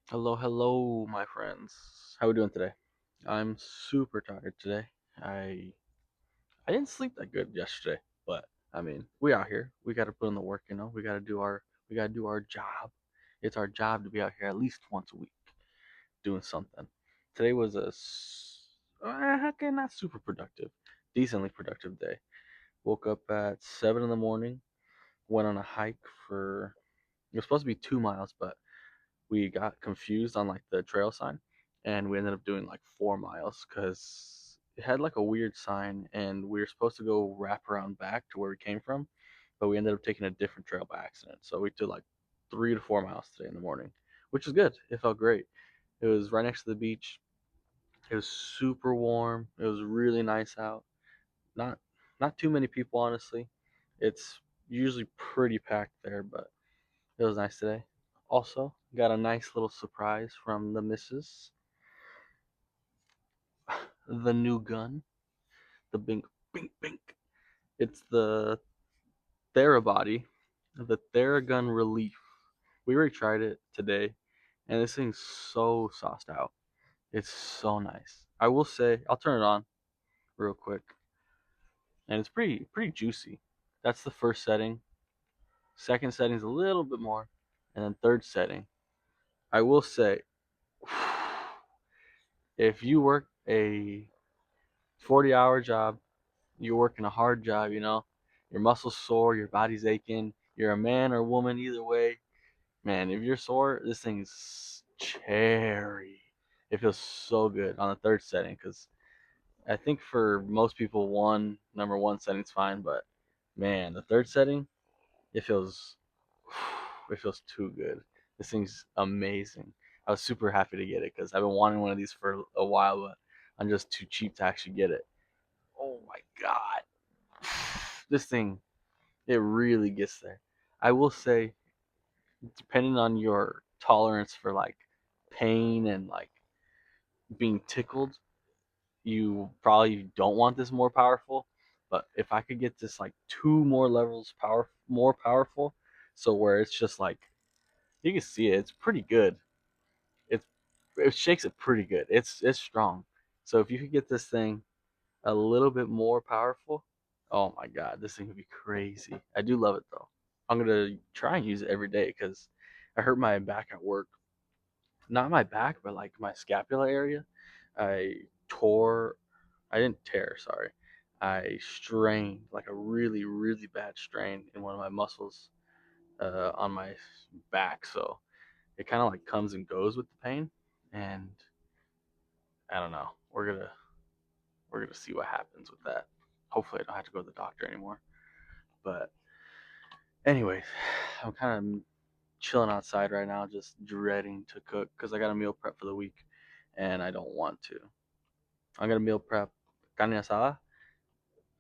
Hello, hello, my friends. How we doing today? I'm super tired today. I I didn't sleep that good yesterday, but I mean, we out here. We got to put in the work, you know. We got to do our job. It's our job to be out here at least once a week doing something. Today was okay, not super productive, decently productive day. Woke up at 7 in the morning, went on a hike for it was supposed to be 2 miles, but we got confused on like the trail sign and we ended up doing like 4 miles because it had like a weird sign and we were supposed to go wrap around back to where we came from, but we ended up taking a different trail by accident. So we did like 3 to 4 miles today in the morning, which was good. It felt great. It was right next to the beach. It was super warm. It was really nice out. Not not too many people, honestly. It's usually pretty packed there, but it was nice today. Also, got a nice little surprise from the missus. The new gun, the bink, bink, bink. It's the Therabody, the Theragun Relief. We already tried it today, and this thing's so sauced out. It's so nice. I will say, I'll turn it on real quick, and it's pretty juicy. That's the first setting. Second setting's a little bit more, and then third setting. I will say, if you work a 40-hour job, you're working a hard job, your muscles sore, your body's aching, you're a man or woman, either way, man, if you're sore, this thing's cherry. It feels so good on the third setting because I think for most people, number one setting's fine, but man, the third setting, it feels, it feels too good. This thing's amazing. I was super happy to get it because I've been wanting one of these for a while, but I'm just too cheap to actually get it. Oh my god, this thing, it really gets there. I will say, depending on your tolerance for like pain and like being tickled, you probably don't want this more powerful. But if I could get this like two more levels more powerful, so where it's just like you can see it, it's pretty good. It's it shakes it pretty good. It's strong. So if you could get this thing a little bit more powerful, oh my god, this thing would be crazy. I do love it though. I'm gonna try and use it every day because I hurt my back at work. Not my back, but like my scapula area. I tore. I didn't tear. Sorry. I strained like a really really bad strain in one of my muscles on my back. So it kind of like comes and goes with the pain, and I don't know. We're gonna see what happens with that. Hopefully, I don't have to go to the doctor anymore. But anyways, I'm kind of chilling outside right now, just dreading to cook because I got a meal prep for the week, and I don't want to. I'm gonna meal prep carne asada.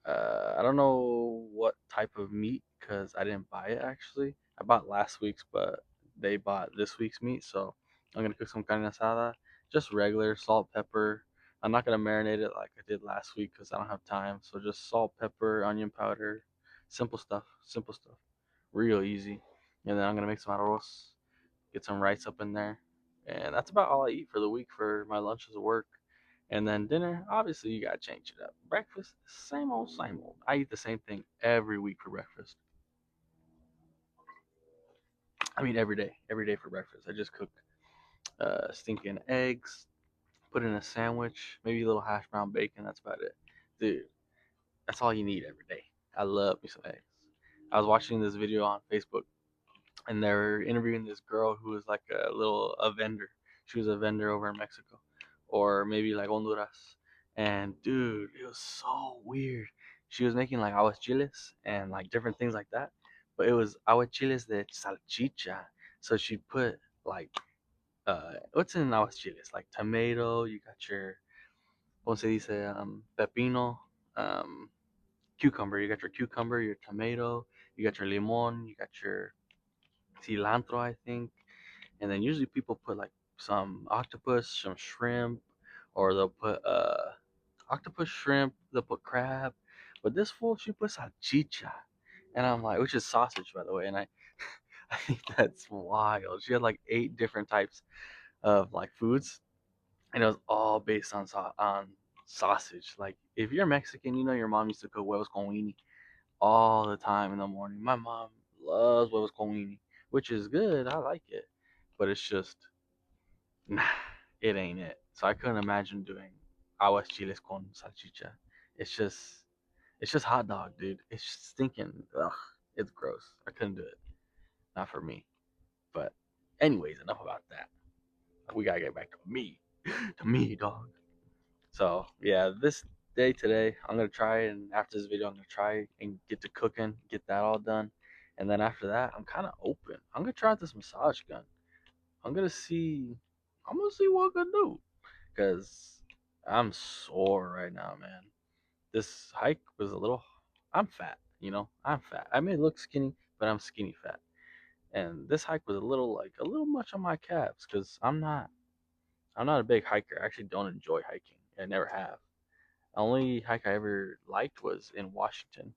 I don't know what type of meat because I didn't buy it actually. I bought last week's, but they bought this week's meat, so I'm gonna cook some carne asada, just regular salt, pepper. I'm not gonna marinate it like I did last week because I don't have time. So just salt, pepper, onion powder, simple stuff, real easy. And then I'm gonna make some arroz, get some rice up in there, and that's about all I eat for the week for my lunches at work. And then dinner, obviously you gotta change it up. Breakfast, same old, same old. I eat the same thing every week for breakfast. I mean every day for breakfast. I just cook stinking eggs, put in a sandwich, maybe a little hash brown bacon. That's about it, dude. That's all you need every day. I love me some eggs. I was watching this video on Facebook and they're interviewing this girl who was like a vendor. She was a vendor over in Mexico, or maybe like Honduras. And dude, it was so weird. She was making like aguachiles and like different things like that, but it was aguachiles de salchicha. So she put like what's in aguachiles? Like tomato. You got your ¿cómo se dice? Pepino. Um, cucumber. You got your cucumber, your tomato. You got your limon. You got your cilantro, I think. And then usually people put like some octopus, some shrimp, or they'll put octopus, shrimp, they'll put crab. But this fool, she put salchicha. And I'm like, which is sausage, by the way. And I, I think that's wild. She had like 8 different types. of like foods, and it was all based on sausage. Like if you're Mexican, you know your mom used to cook huevos con weenie all the time in the morning. My mom loves huevos con weenie, which is good. I like it, but it's just nah, it ain't it. So I couldn't imagine doing aguas chiles con salchicha. It's just it's just hot dog, dude. It's just stinking. Ugh, it's gross. I couldn't do it. Not for me. But anyways, enough about that. We gotta get back to me, to me, dog. So yeah, this day today, I'm gonna try, and after this video, I'm gonna try and get to cooking, get that all done, and then after that, I'm kind of open. I'm gonna try out this massage gun. I'm gonna see. I'm gonna see what I can do, cause I'm sore right now, man. This hike was a little. I'm fat, you know. I'm fat. I may look skinny, but I'm skinny fat. And this hike was a little much on my calves, cause I'm not a big hiker. I actually don't enjoy hiking. I never have. The only hike I ever liked was in Washington.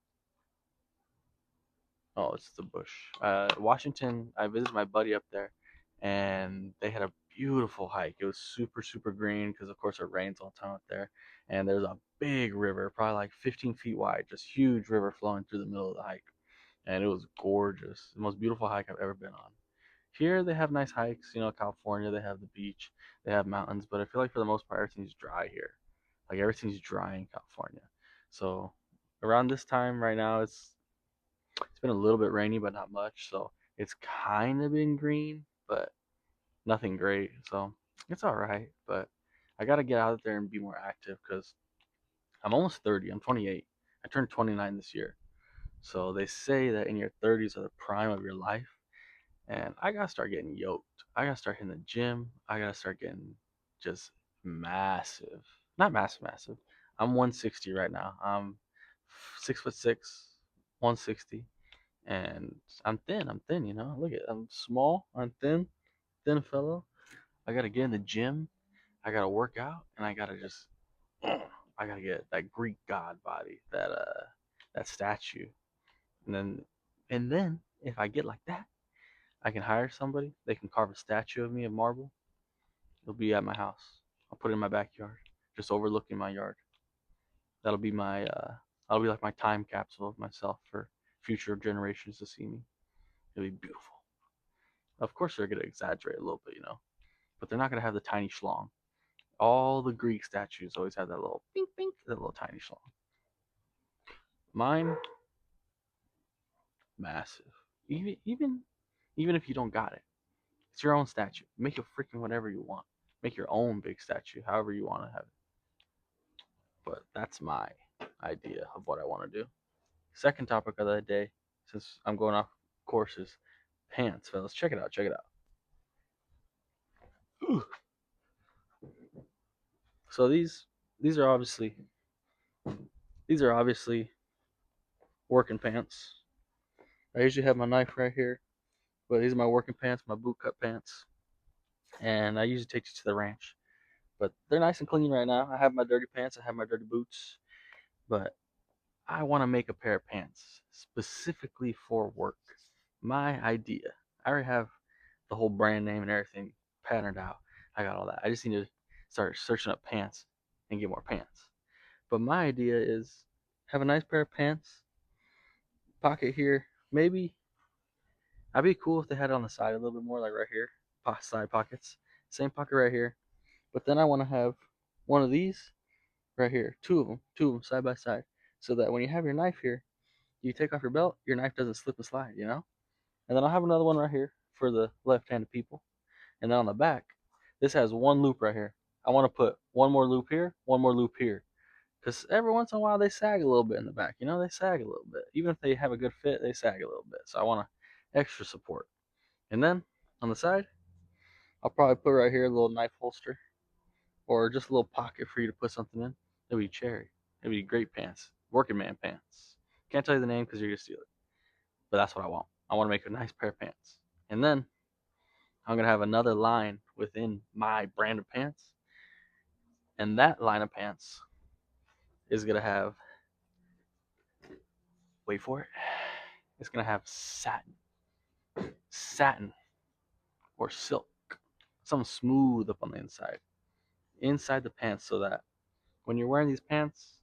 Oh, it's the bush. Washington, I visited my buddy up there, and they had a beautiful hike. It was super, super green because, of course, it rains all the time up there. And there's a big river, probably like 15 feet wide, just huge river flowing through the middle of the hike. And it was gorgeous. The most beautiful hike I've ever been on. Here they have nice hikes. You know, California, they have the beach, they have mountains, but I feel like for the most part, everything's dry here. Like everything's dry in California. So around this time right now, it's been a little bit rainy, but not much. So it's kind of been green, but nothing great. So it's all right. But I got to get out there and be more active because I'm almost 30. I'm 28. I turned 29 this year. So they say that in your 30s are the prime of your life. And I gotta start getting yoked. I gotta start hitting the gym. I gotta start getting just massive. Not massive, massive. I'm 160 right now. I'm 6'6", 160, and I'm thin. I'm thin. You know, look at I'm small. I'm thin, thin fellow. I gotta get in the gym. I gotta work out, and I gotta just. I gotta get that Greek god body, that statue, and then if I get like that. I can hire somebody. They can carve a statue of me of marble. It'll be at my house. I'll put it in my backyard, just overlooking my yard. That'll be my that'll be like my time capsule of myself for future generations to see me. It'll be beautiful. Of course, they're gonna exaggerate a little bit, you know, but they're not gonna have the tiny schlong. All the Greek statues always have that little pink pink, that little tiny schlong. Mine, massive. Even if you don't got it, it's your own statue. Make it freaking whatever you want. Make your own big statue, however you want to have it. But that's my idea of what I want to do. Second topic of the day, since I'm going off courses, pants, fellas. Check it out. Check it out. Ooh. So these are obviously these are obviously working pants. I usually have my knife right here, but these are my working pants, my boot cut pants, and I usually take these to the ranch. But they're nice and clean right now. I have my dirty pants. I have my dirty boots, but I want to make a pair of pants specifically for work. My idea. I already have the whole brand name and everything patterned out. I got all that. I just need to start searching up pants and get more pants. But my idea is have a nice pair of pants, pocket here. Maybe I'd be cool if they had it on the side a little bit more, like right here, side pockets. Same pocket right here. But then I want to have one of these right here, two of them side by side, so that when you have your knife here, you take off your belt, your knife doesn't slip and slide, you know? And then I'll have another one right here for the left-handed people. And then on the back, this has one loop right here. I want to put one more loop here, one more loop here. Because every once in a while they sag a little bit in the back. You know, they sag a little bit. Even if they have a good fit, they sag a little bit. So I want extra support. And then on the side, I'll probably put right here a little knife holster or just a little pocket for you to put something in. It'll be cherry. It'll be great pants. Working man pants. Can't tell you the name because you're going to steal it. But that's what I want. I want to make a nice pair of pants. And then I'm going to have another line within my brand of pants. And that line of pants is going to have, wait for it, it's going to have satin or silk, something smooth up on the inside the pants, so that when you're wearing these pants,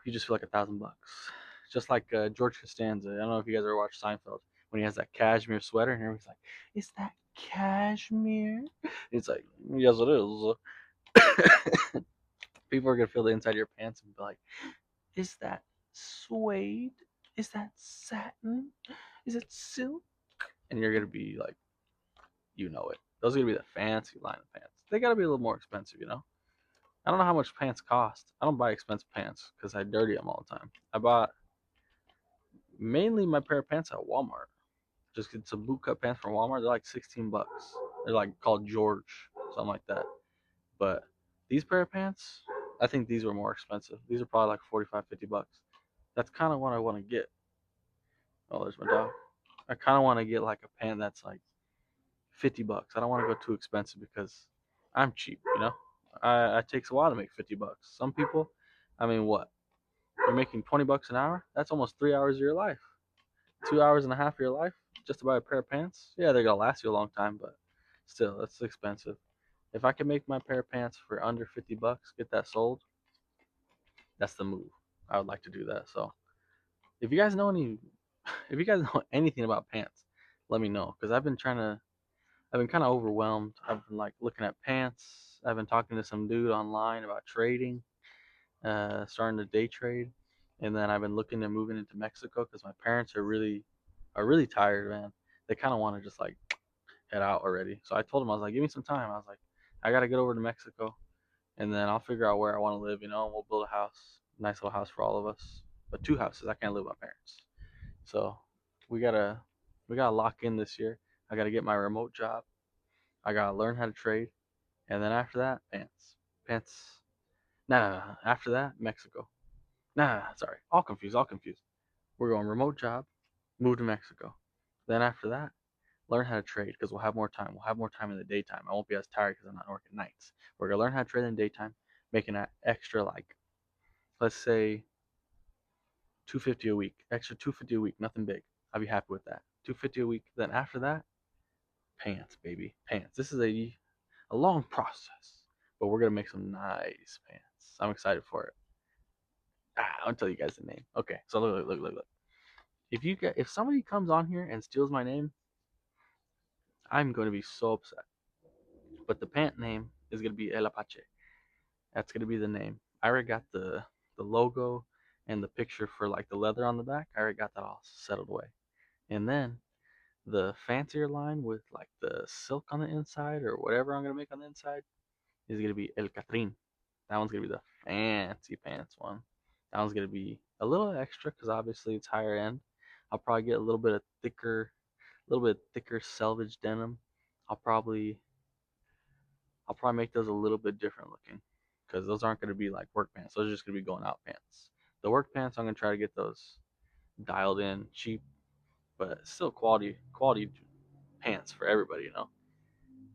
you just feel like $1,000 bucks. Just like George Costanza. I don't know if you guys ever watched Seinfeld when he has that cashmere sweater and everybody's like, "Is that cashmere?" It's like, "Yes, it is." People are gonna feel the inside of your pants and be like, "Is that suede? Is that satin? Is it silk?" And you're gonna be like, you know it. Those are gonna be the fancy line of pants. They gotta be a little more expensive. I don't know how much pants cost. I don't buy expensive pants because I dirty them all the time. I bought mainly my pair of pants at Walmart. Just get some bootcut pants from Walmart. They're like $16. They're like called George, something like that. But these pair of pants, I think these were more expensive. These are probably like 45, $50. That's kind of what I want to get. Oh, there's my dog. I kind of want to get like a pant that's like $50. I don't want to go too expensive because I'm cheap. It takes a while to make $50. Some people, I mean, what? You're making $20 an hour? That's almost 3 hours of your life. 2 hours and a half of your life just to buy a pair of pants? Yeah, they're gonna last you a long time, but still, that's expensive. If I can make my pair of pants for under $50, get that sold, that's the move. I would like to do that. So if you guys know any, if you guys know anything about pants, let me know because I've been kind of overwhelmed. I've been like looking at pants. I've been talking to some dude online about trading, starting to day trade, and then I've been looking at moving into Mexico because my parents are really tired, man. They kind of want to just like head out already. So I told them, I was like, give me some time. I was like, I gotta get over to Mexico, and then I'll figure out where I want to live. And we'll build a house, nice little house for all of us, but two houses. I can't live with my parents, so we gotta we gotta lock in this year. I gotta get my remote job. I gotta learn how to trade, and then after that, pants. No, no, no. After that, Mexico. No, no, no, sorry. All confused. All confused. We're going remote job, move to Mexico. Then after that, learn how to trade because we'll have more time. We'll have more time in the daytime. I won't be as tired because I'm not working nights. We're gonna learn how to trade in the daytime, making that extra like, let's say 250 a week, extra 250 a week, nothing big. I'll be happy with that. 250 a week. Then after that, pants, baby, pants. This is a long process, but we're gonna make some nice pants. I'm excited for it. I'll tell you guys the name. Okay, so look, look, look, look. If somebody comes on here and steals my name, I'm going to be so upset. But the pant name is going to be El Apache. That's going to be the name. I already got the logo and the picture for like the leather on the back. I already got that all settled away. And then the fancier line with like the silk on the inside or whatever I'm going to make on the inside is going to be El Catrin. That one's going to be the fancy pants one. That one's going to be a little extra because obviously it's higher end. I'll probably get a little bit thicker selvage denim. I'll probably I'll probably make those a little bit different looking because those aren't going to be like work pants. Those are just going to be going out pants. The work pants, I'm going to try to get those dialed in cheap, but still quality pants for everybody.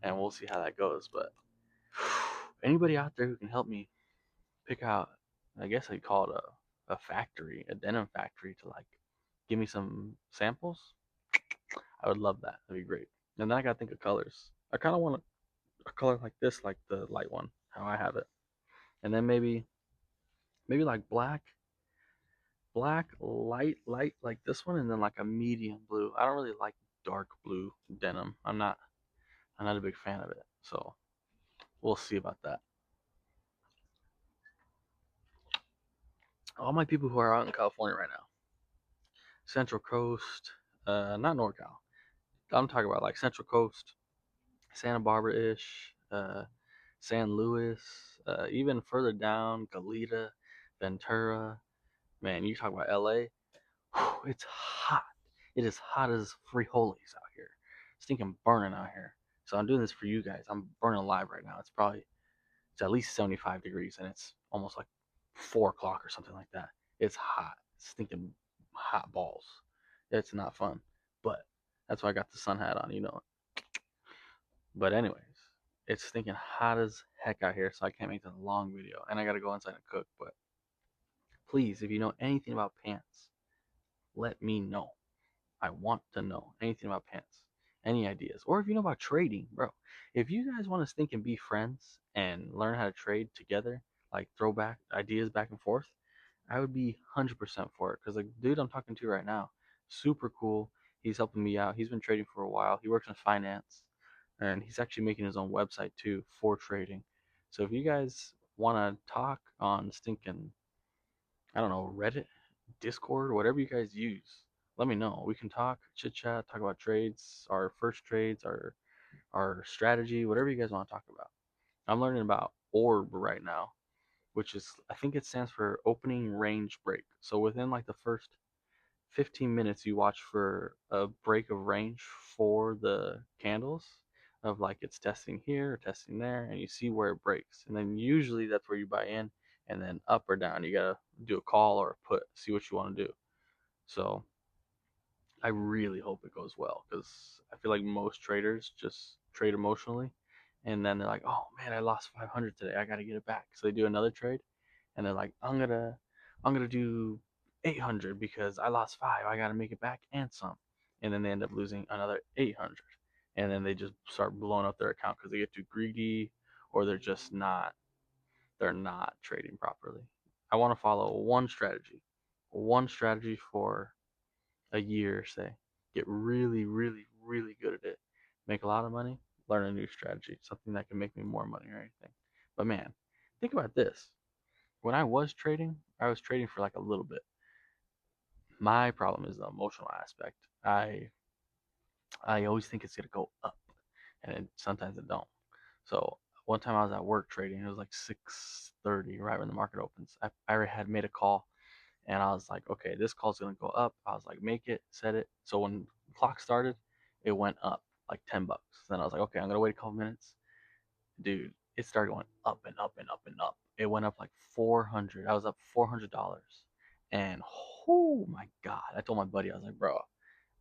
And we'll see how that goes. But anybody out there who can help me pick out, I guess I'd call it a factory, a denim factory to like give me some samples, I would love that. That'd be great. And then I gotta think of colors. I kind of want a color like this, like the light one, how I have it. And then maybe like black, light like this one, and then like a medium blue. I don't really like dark blue denim. I'm not a big fan of it. So we'll see about that. All my people who are out in California right now, Central Coast, not NorCal. I'm talking about like Central Coast, Santa Barbara ish, San Luis, even further down, Goleta, Ventura. Man, you talk about LA. It's hot. It is hot as frijoles out here. Stinking burning out here. So I'm doing this for you guys. I'm burning alive right now. It's at least 75 degrees and it's almost like 4 o'clock or something like that. It's hot. Stinking hot balls. It's not fun. But that's why I got the sun hat on. But anyways, it's stinking hot as heck out here, so I can't make this a long video. And I gotta go inside and cook. But please, if you know anything about pants, let me know. I want to know anything about pants. Any ideas? Or if you know about trading, bro. If you guys want to think and be friends and learn how to trade together, like throw back ideas back and forth, I would be 100% for it. Because the dude I'm talking to right now, super cool. He's helping me out. He's been trading for a while. He works in finance, and he's actually making his own website too for trading. So if you guys want to talk on stinking, I don't know, Reddit, Discord, whatever you guys use, let me know. We can talk, chit chat, talk about trades, our first trades, our strategy, whatever you guys want to talk about. I'm learning about orb right now, which is, I think it stands for opening range break. So within like the first 15 minutes, you watch for a break of range for the candles, of like it's testing here or testing there, and you see where it breaks. And then usually that's where you buy in, and then up or down, you gotta do a call or a put, see what you want to do. So I really hope it goes well, because I feel like most traders just trade emotionally, and then they're like, "Oh man, I lost 500 today. I got to get it back." So they do another trade, and they're like, "I'm gonna do 800 because I lost five. I got to make it back and some." And then they end up losing another 800, and then they just start blowing up their account because they get too greedy, or they're not trading properly. I want to follow one strategy for a year, say, get really, really, really good at it, make a lot of money, learn a new strategy, something that can make me more money or anything. But man, think about this. When I was trading for like a little bit. My problem is the emotional aspect. I always think it's gonna go up, and sometimes it don't. So one time I was at work trading. It was like 6:30, right when the market opens. I already had made a call, and I was like, okay, this call's gonna go up. I was like, make it, set it. So when the clock started, it went up like $10. Then I was like, okay, I'm gonna wait a couple minutes. Dude, it started going up and up and up and up. It went up like 400. I was up $400, and oh my god! I told my buddy, I was like, bro,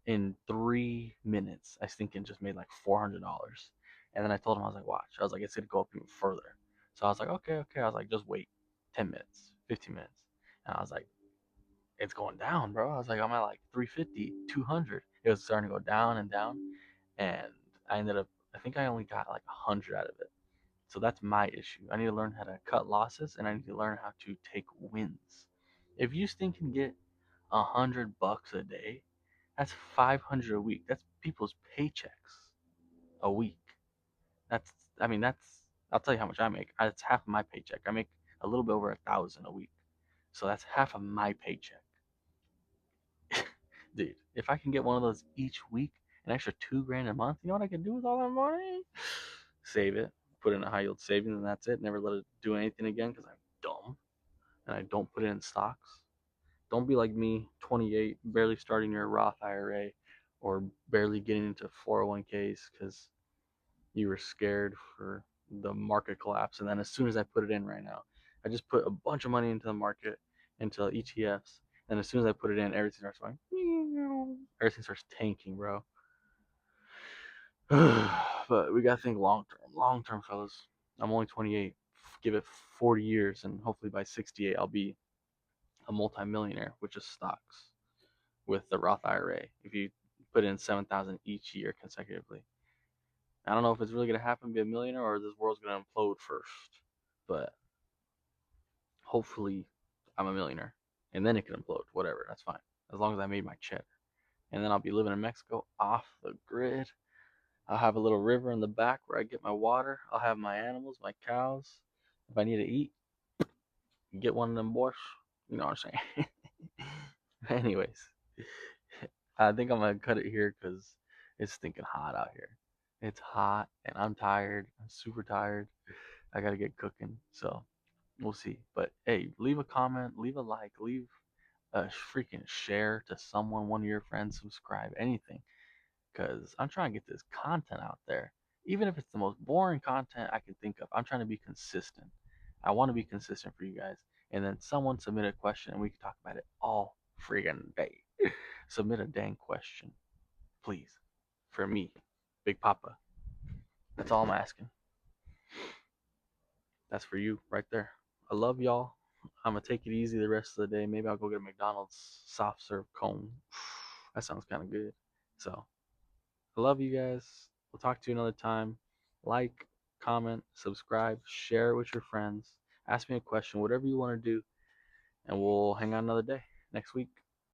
in 3 minutes, I think just made like $400. And then I told him, I was like, watch. I was like, it's gonna go up even further. So I was like, okay, okay. I was like, just wait 10 minutes, 15 minutes. And I was like, it's going down, bro. I was like, I'm at like 350, 200. It was starting to go down and down. And I ended up, I think I only got like 100 out of it. So that's my issue. I need to learn how to cut losses, and I need to learn how to take wins. If you think can get $100 a day, that's 500 a week. That's people's paychecks a week. That's, I mean, I'll tell you how much I make. That's half of my paycheck. I make a little bit over 1,000 a week. So that's half of my paycheck. Dude, if I can get one of those each week, an extra 2 grand a month, you know what I can do with all that money? Save it, put it in a high yield savings, and that's it. Never let it do anything again because I'm dumb and I don't put it in stocks. Don't be like me, 28, barely starting your Roth IRA or barely getting into 401ks because you were scared for the market collapse. And then as soon as I put it in right now, I just put a bunch of money into the market, into ETFs. And as soon as I put it in, everything starts going, everything starts tanking, bro. But we gotta think long term, fellas. I'm only 28. Give it 40 years, and hopefully by 68, I'll be a multimillionaire with just stocks with the Roth IRA. If you put in 7,000 each year consecutively, I don't know if it's really gonna happen, be a millionaire, or this world's gonna implode first. But hopefully, I'm a millionaire, and then it can implode. Whatever, that's fine, as long as I made my check. And then I'll be living in Mexico off the grid. I'll have a little river in the back where I get my water. I'll have my animals, my cows. If I need to eat, get one of them boys. You know what I'm saying? Anyways, I think I'm gonna cut it here because it's stinking hot out here. It's hot and I'm tired. I'm super tired. I gotta get cooking. So we'll see. But hey, leave a comment, leave a like, leave a freaking share to someone, one of your friends, subscribe, anything. Because I'm trying to get this content out there. Even if it's the most boring content I can think of, I'm trying to be consistent. I want to be consistent for you guys. And then someone submit a question and we can talk about it all friggin' day. Submit a dang question, please, for me, Big Papa. That's all I'm asking. That's for you right there. I love y'all. I'm gonna take it easy the rest of the day. Maybe I'll go get a McDonald's soft serve cone. That sounds kind of good. So I love you guys. We'll talk to you another time. Like, comment, subscribe, share it with your friends. Ask me a question, whatever you want to do, and we'll hang out another day next week.